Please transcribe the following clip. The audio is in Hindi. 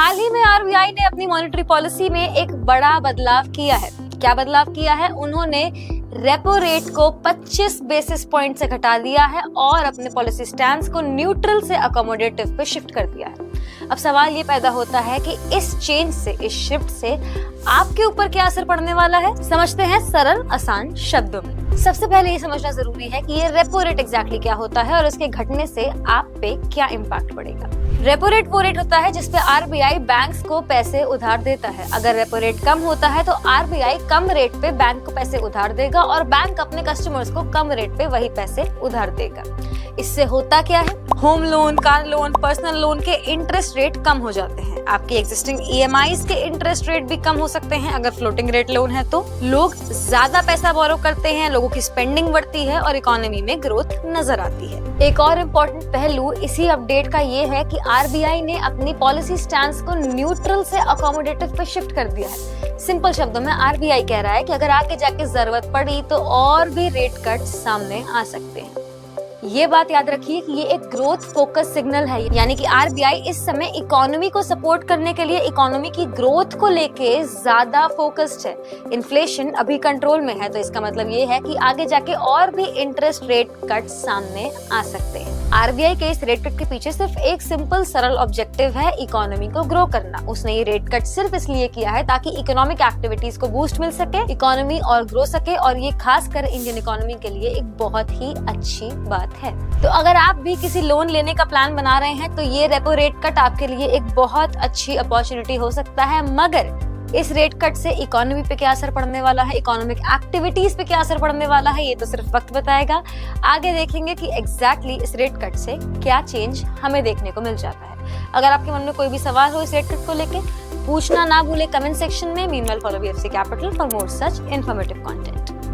हाल ही में आरबीआई ने अपनी मॉनेटरी पॉलिसी में एक बड़ा बदलाव किया है। क्या बदलाव किया है? उन्होंने रेपो रेट को 25 बेसिस पॉइंट से घटा दिया है और अपने पॉलिसी स्टैंस को न्यूट्रल से अकोमोडेटिव पे शिफ्ट कर दिया है। अब सवाल ये पैदा होता है कि इस चेंज से, इस शिफ्ट से आपके ऊपर क्या असर पड़ने वाला है। समझते हैं सरल आसान शब्दों में। सबसे पहले ये समझना जरूरी है कि ये रेपो रेट एग्जैक्टली क्या होता है और इसके घटने से आप पे क्या इम्पैक्ट पड़ेगा। रेपो रेट वो रेट होता है जिसपे आरबीआई बैंक्स को पैसे उधार देता है। अगर रेपो रेट कम होता है तो आरबीआई कम रेट पे बैंक को पैसे उधार देगा और बैंक अपने कस्टमर्स को कम रेट पे वही पैसे उधार देगा। इससे होता क्या है? Home loan, car loan, personal loan के इंटरेस्ट रेट कम हो जाते हैं। आपके एग्जिस्टिंग ईएमआईज के इंटरेस्ट रेट भी कम हो सकते हैं अगर फ्लोटिंग रेट लोन है तो। लोग ज्यादा पैसा बोरो करते हैं, लोगों की स्पेंडिंग बढ़ती है और इकोनॉमी में ग्रोथ नजर आती है। एक और इम्पोर्टेंट पहलू इसी अपडेट का ये है कि आरबीआई ने अपनी पॉलिसी स्टैंस को न्यूट्रल से अकोमोडेटिव पे शिफ्ट कर दिया है। सिंपल शब्दों में आरबीआई कह रहा है कि अगर आगे जाके जरूरत पड़ी तो और भी रेट कट सामने आ सकते हैं। ये बात याद रखिए कि ये एक ग्रोथ फोकस सिग्नल है, यानी कि आरबीआई इस समय इकोनॉमी को सपोर्ट करने के लिए इकोनॉमी की ग्रोथ को लेके ज्यादा फोकस्ड है। इन्फ्लेशन अभी कंट्रोल में है तो इसका मतलब ये है कि आगे जाके और भी इंटरेस्ट रेट कट सामने आ सकते हैं। आरबीआई के इस रेट कट के पीछे सिर्फ एक सिंपल सरल ऑब्जेक्टिव है, इकोनॉमी को ग्रो करना। उसने ये रेट कट सिर्फ इसलिए किया है ताकि इकोनॉमिक एक्टिविटीज को बूस्ट मिल सके, इकोनॉमी और ग्रो सके, और ये खासकर इंडियन इकोनॉमी के लिए एक बहुत ही अच्छी बात है। तो अगर आप भी किसी लोन लेने का प्लान बना रहे हैं तो ये रेपो रेट कट आपके लिए एक बहुत अच्छी अपॉर्चुनिटी हो सकता है। मगर इस रेट कट से इकोनॉमी पे क्या असर पड़ने वाला है, इकोनॉमिक एक्टिविटीज पे क्या असर पड़ने वाला है, ये तो सिर्फ वक्त बताएगा। आगे देखेंगे कि एग्जैक्टली इस रेट कट से क्या चेंज हमें देखने को मिल जाता है। अगर आपके मन में कोई भी सवाल हो इस रेट कट को लेके, पूछना ना भूले कमेंट सेक्शन में। Meanwhile follow BFC capital for more such informative content.